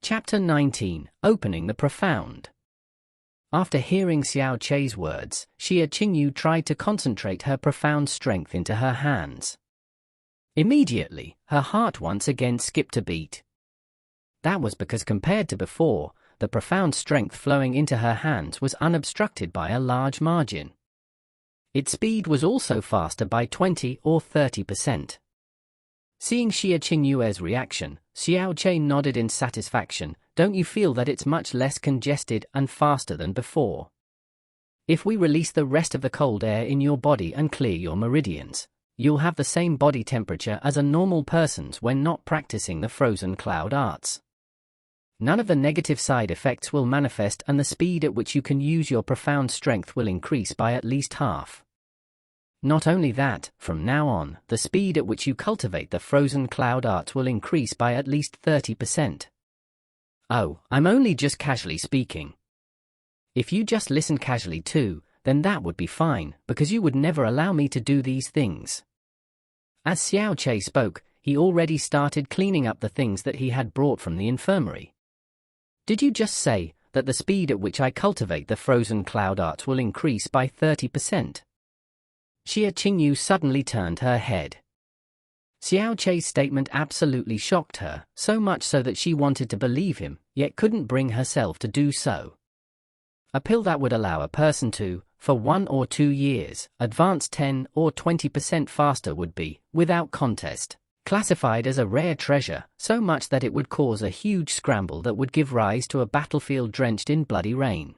Chapter 19, Opening the Profound. After hearing Xiao Chei's words, Xia Qingyu tried to concentrate her profound strength into her hands. Immediately, her heart once again skipped a beat. That was because compared to before, the profound strength flowing into her hands was unobstructed by a large margin. Its speed was also faster by 20 or 30%. Seeing Xia Qingyu's reaction, Xiao Chei nodded in satisfaction. Don't you feel that it's much less congested and faster than before? If we release the rest of the cold air in your body and clear your meridians, you'll have the same body temperature as a normal person's when not practicing the frozen cloud arts. None of the negative side effects will manifest, and the speed at which you can use your profound strength will increase by at least half. Not only that, from now on, the speed at which you cultivate the frozen cloud arts will increase by at least 30%. Oh, I'm only just casually speaking. If you just listened casually too, then that would be fine, because you would never allow me to do these things. As Xiao Chei spoke, he already started cleaning up the things that he had brought from the infirmary. Did you just say that the speed at which I cultivate the frozen cloud arts will increase by 30%? Xia Qingyu suddenly turned her head. Xiao Chei's statement absolutely shocked her, so much so that she wanted to believe him, yet couldn't bring herself to do so. A pill that would allow a person to, for 1 or 2 years, advance 10 or 20% faster would be, without contest, classified as a rare treasure, so much that it would cause a huge scramble that would give rise to a battlefield drenched in bloody rain.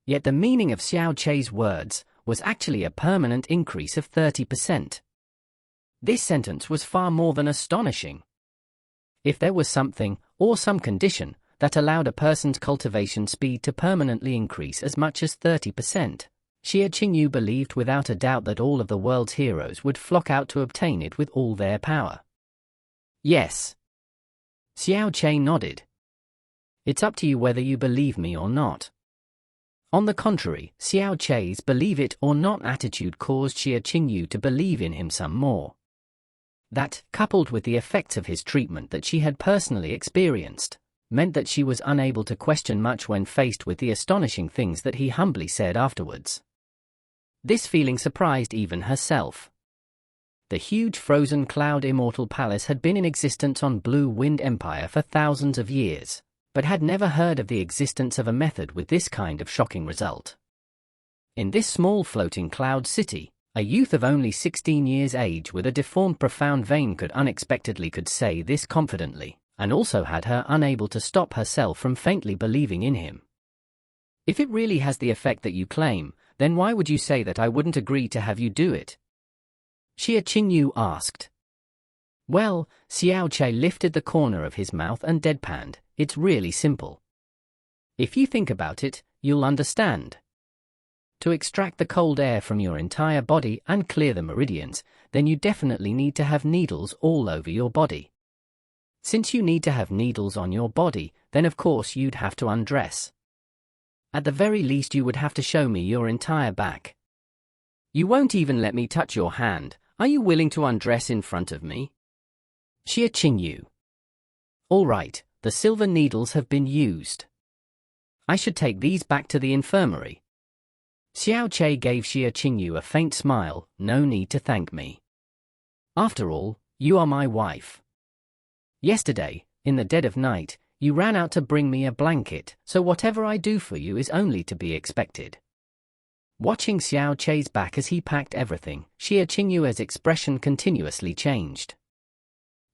Yet the meaning of Xiao Chei's words was actually a permanent increase of 30%. This sentence was far more than astonishing. If there was something, or some condition, that allowed a person's cultivation speed to permanently increase as much as 30%, Xia Qingyu believed without a doubt that all of the world's heroes would flock out to obtain it with all their power. Yes. Xiao Chei nodded. It's up to you whether you believe me or not. On the contrary, Xiao Chei's believe it or not attitude caused Xia Qingyu to believe in him some more. That, coupled with the effects of his treatment that she had personally experienced, meant that she was unable to question much when faced with the astonishing things that he humbly said afterwards. This feeling surprised even herself. The huge frozen cloud immortal palace had been in existence on Blue Wind Empire for thousands of years, but had never heard of the existence of a method with this kind of shocking result. In this small floating cloud city, a youth of only 16 years age with a deformed profound vein could say this confidently, and also had her unable to stop herself from faintly believing in him. If it really has the effect that you claim, then why would you say that I wouldn't agree to have you do it? Xia Qingyu asked. Well, Xiao Chei lifted the corner of his mouth and deadpanned. It's really simple. If you think about it, you'll understand. To extract the cold air from your entire body and clear the meridians, then you definitely need to have needles all over your body. Since you need to have needles on your body, then of course you'd have to undress. At the very least you would have to show me your entire back. You won't even let me touch your hand. Are you willing to undress in front of me? Xia Qingyu. All right. The silver needles have been used. I should take these back to the infirmary. Xiao Chei gave Xia Qingyu a faint smile. No need to thank me. After all, you are my wife. Yesterday, in the dead of night, you ran out to bring me a blanket, so whatever I do for you is only to be expected. Watching Xiao Chei's back as he packed everything, Xia Qingyu's expression continuously changed.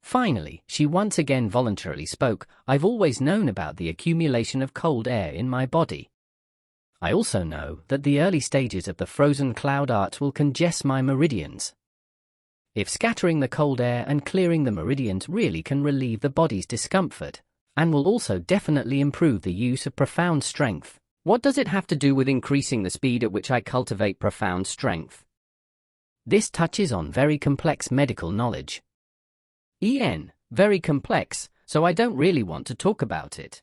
Finally, she once again voluntarily spoke. I've always known about the accumulation of cold air in my body. I also know that the early stages of the frozen cloud arts will congest my meridians. If scattering the cold air and clearing the meridians really can relieve the body's discomfort, and will also definitely improve the use of profound strength, what does it have to do with increasing the speed at which I cultivate profound strength? This touches on very complex medical knowledge. Very complex, so I don't really want to talk about it.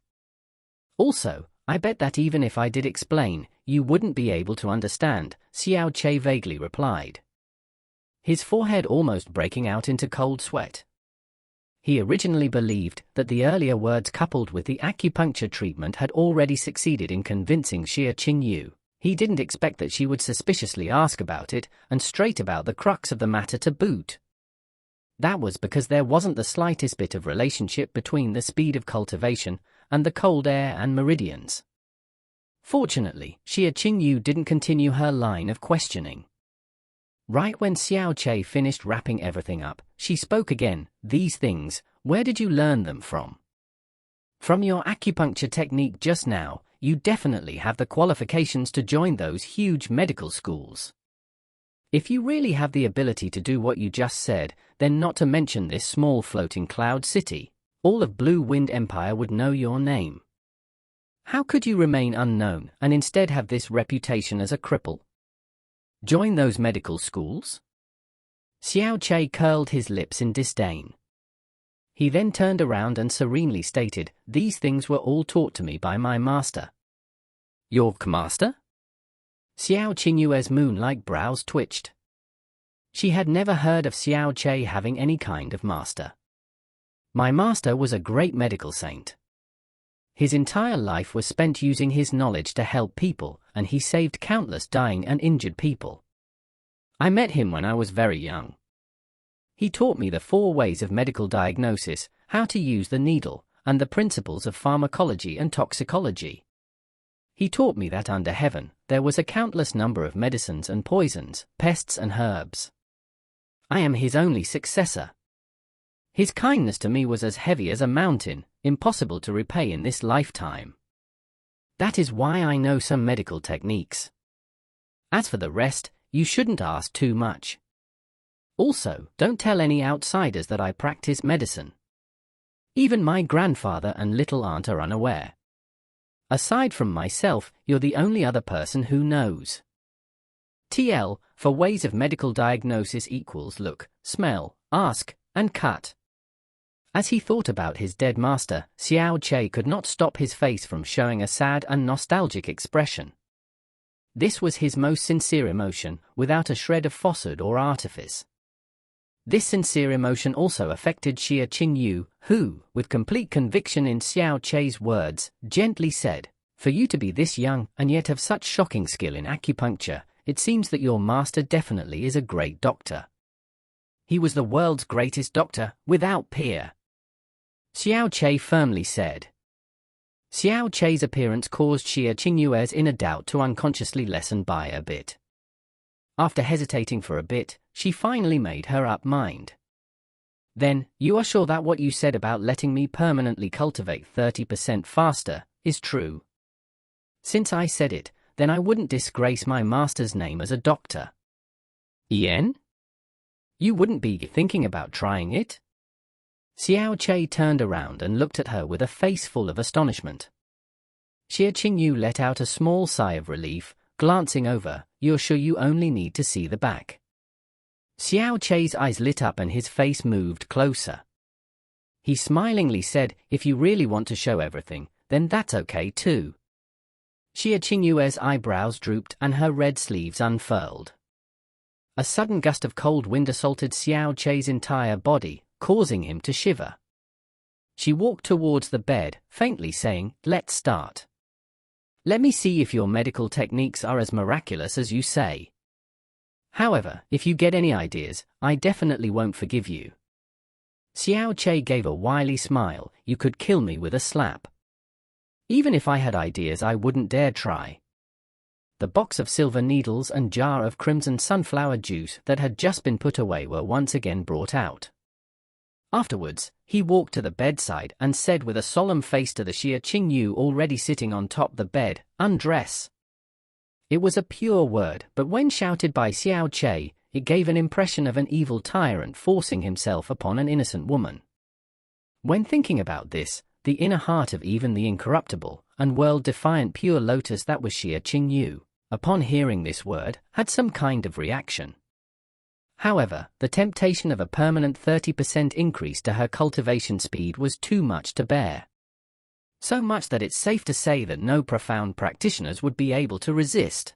Also, I bet that even if I did explain, you wouldn't be able to understand, Xiao Chei vaguely replied. His forehead almost breaking out into cold sweat. He originally believed that the earlier words coupled with the acupuncture treatment had already succeeded in convincing Xie Qingyu. He didn't expect that she would suspiciously ask about it, and straight about the crux of the matter to boot. That was because there wasn't the slightest bit of relationship between the speed of cultivation and the cold air and meridians. Fortunately, Xie Qingyu didn't continue her line of questioning. Right when Xiao Qie finished wrapping everything up, she spoke again. "These things, where did you learn them from?" "From your acupuncture technique just now, you definitely have the qualifications to join those huge medical schools. If you really have the ability to do what you just said, then not to mention this small floating cloud city, all of Blue Wind Empire would know your name. How could you remain unknown and instead have this reputation as a cripple? Join those medical schools?" Xiao Qie curled his lips in disdain. He then turned around and serenely stated, "These things were all taught to me by my master." "Your master?" Xiao Qinyue's moon-like brows twitched. She had never heard of Xiao Qie having any kind of master. "My master was a great medical saint. His entire life was spent using his knowledge to help people, and he saved countless dying and injured people. I met him when I was very young. He taught me the 4 ways of medical diagnosis, how to use the needle, and the principles of pharmacology and toxicology. He taught me that under heaven, there was a countless number of medicines and poisons, pests and herbs. I am his only successor. His kindness to me was as heavy as a mountain, impossible to repay in this lifetime. That is why I know some medical techniques. As for the rest, you shouldn't ask too much. Also, don't tell any outsiders that I practice medicine. Even my grandfather and little aunt are unaware. Aside from myself, you're the only other person who knows. TL, for ways of medical diagnosis equals look, smell, ask, and cut." As he thought about his dead master, Xiao Qie could not stop his face from showing a sad and nostalgic expression. This was his most sincere emotion, without a shred of falsehood or artifice. This sincere emotion also affected Xie Qingyu, who, with complete conviction in Xiao Qie's words, gently said, "For you to be this young and yet have such shocking skill in acupuncture, it seems that your master definitely is a great doctor. He was the world's greatest doctor, without peer." Xiao Qie firmly said. Xiao Qie's appearance caused Xie Qingyue's inner doubt to unconsciously lessen by a bit. After hesitating for a bit, she finally made her up mind. "Then, you are sure that what you said about letting me permanently cultivate 30% faster is true? Since I said it, then I wouldn't disgrace my master's name as a doctor. Yen? You wouldn't be thinking about trying it?" Xiao Qie turned around and looked at her with a face full of astonishment. Xie Qingyu let out a small sigh of relief, glancing over. "You're sure you only need to see the back?" Xiao Qie's eyes lit up and his face moved closer. He smilingly said, "If you really want to show everything, then that's okay too." Xie Qingyue's eyebrows drooped and her red sleeves unfurled. A sudden gust of cold wind assaulted Xiao Qie's entire body, causing him to shiver. She walked towards the bed, faintly saying, "Let's start. Let me see if your medical techniques are as miraculous as you say. However, if you get any ideas, I definitely won't forgive you." Xiao Qie gave a wily smile. "You could kill me with a slap. Even if I had ideas, I wouldn't dare try." The box of silver needles and jar of crimson sunflower juice that had just been put away were once again brought out. Afterwards, he walked to the bedside and said with a solemn face to the Xie Qingyu already sitting on top the bed, "Undress." It was a pure word, but when shouted by Xiao Qie, it gave an impression of an evil tyrant forcing himself upon an innocent woman. When thinking about this, the inner heart of even the incorruptible and world-defiant pure lotus that was Xie Qingyu, upon hearing this word, had some kind of reaction. However, the temptation of a permanent 30% increase to her cultivation speed was too much to bear. So much that it's safe to say that no profound practitioners would be able to resist.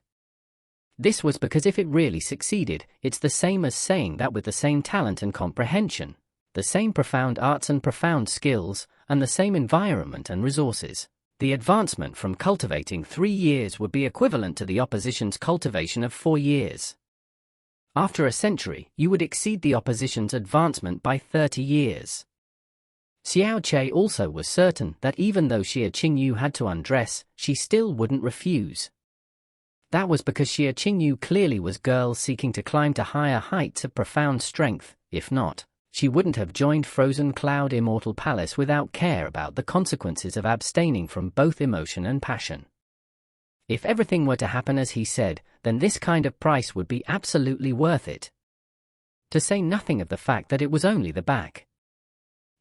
This was because if it really succeeded, it's the same as saying that with the same talent and comprehension, The same profound arts and profound skills, and the same environment and resources. The advancement from cultivating 3 years would be equivalent to the opposition's cultivation of 4 years. After a century, you would exceed the opposition's advancement by 30 years. Xiao Che also was certain that even though Xie Qingyu had to undress, she still wouldn't refuse. That was because Xie Qingyu clearly was girl seeking to climb to higher heights of profound strength. If not, she wouldn't have joined Frozen Cloud Immortal Palace without care about the consequences of abstaining from both emotion and passion. If everything were to happen as he said, then this kind of price would be absolutely worth it. To say nothing of the fact that it was only the back.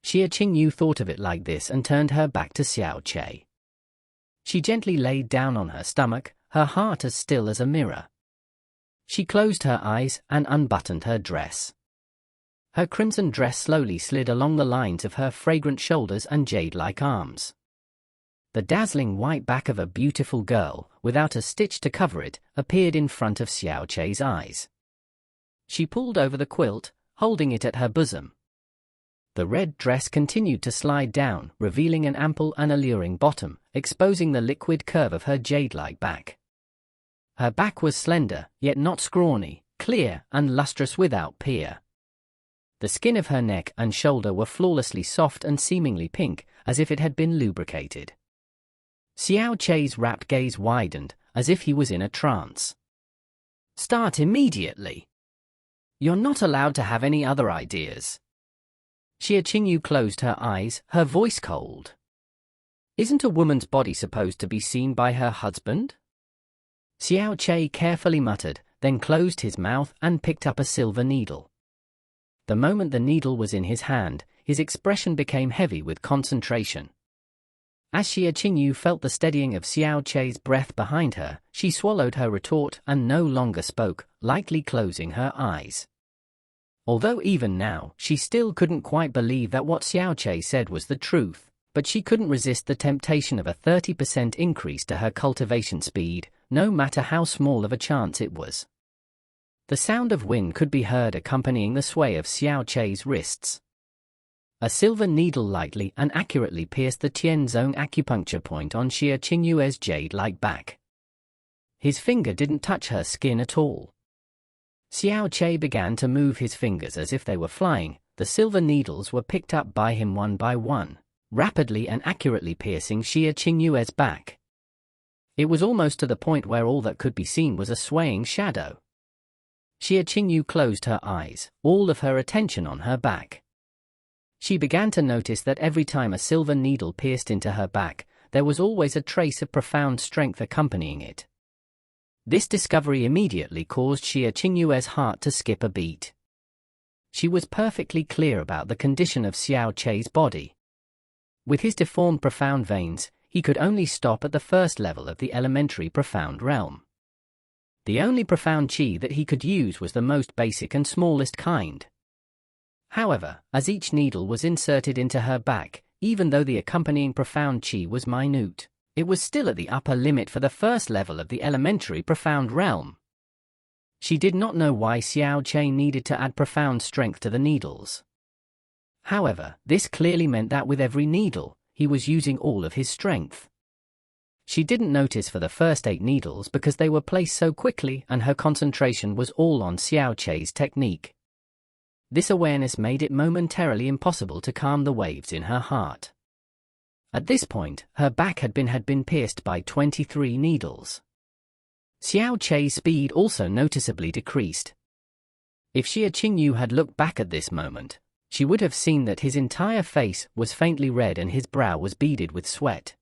Xie Qingyu thought of it like this and turned her back to Xiao Che. She gently laid down on her stomach, her heart as still as a mirror. She closed her eyes and unbuttoned her dress. Her crimson dress slowly slid along the lines of her fragrant shoulders and jade-like arms. The dazzling white back of a beautiful girl, without a stitch to cover it, appeared in front of Xiao Che's eyes. She pulled over the quilt, holding it at her bosom. The red dress continued to slide down, revealing an ample and alluring bottom, exposing the liquid curve of her jade-like back. Her back was slender, yet not scrawny, clear and lustrous without peer. The skin of her neck and shoulder were flawlessly soft and seemingly pink, as if it had been lubricated. Xiao Che's rapt gaze widened, as if he was in a trance. "Start immediately. You're not allowed to have any other ideas." Xie Qingyu closed her eyes, her voice cold. "Isn't a woman's body supposed to be seen by her husband?" Xiao Che carefully muttered, then closed his mouth and picked up a silver needle. The moment the needle was in his hand, his expression became heavy with concentration. As Xie Qingyu felt the steadying of Xiao Che's breath behind her, she swallowed her retort and no longer spoke, lightly closing her eyes. Although even now, she still couldn't quite believe that what Xiao Che said was the truth, but she couldn't resist the temptation of a 30% increase to her cultivation speed, no matter how small of a chance it was. The sound of wind could be heard accompanying the sway of Xiao Che's wrists. A silver needle lightly and accurately pierced the Tian zone acupuncture point on Xie Qingyue's jade-like back. His finger didn't touch her skin at all. Xiao Che began to move his fingers as if they were flying. The silver needles were picked up by him one by one, rapidly and accurately piercing Xie Qingyue's back. It was almost to the point where all that could be seen was a swaying shadow. Xie Qingyu closed her eyes, all of her attention on her back. She began to notice that every time a silver needle pierced into her back, there was always a trace of profound strength accompanying it. This discovery immediately caused Xie Qingyue's heart to skip a beat. She was perfectly clear about the condition of Xiao Che's body. With his deformed profound veins, he could only stop at the first level of the elementary profound realm. The only profound qi that he could use was the most basic and smallest kind. However, as each needle was inserted into her back, even though the accompanying profound qi was minute, it was still at the upper limit for the first level of the elementary profound realm. She did not know why Xiao Che needed to add profound strength to the needles. However, this clearly meant that with every needle, he was using all of his strength. She didn't notice for the first 8 needles because they were placed so quickly and her concentration was all on Xiao Che's technique. This awareness made it momentarily impossible to calm the waves in her heart. At this point, her back had been pierced by 23 needles. Xiao Che's speed also noticeably decreased. If Xie Qingyu had looked back at this moment, she would have seen that his entire face was faintly red and his brow was beaded with sweat.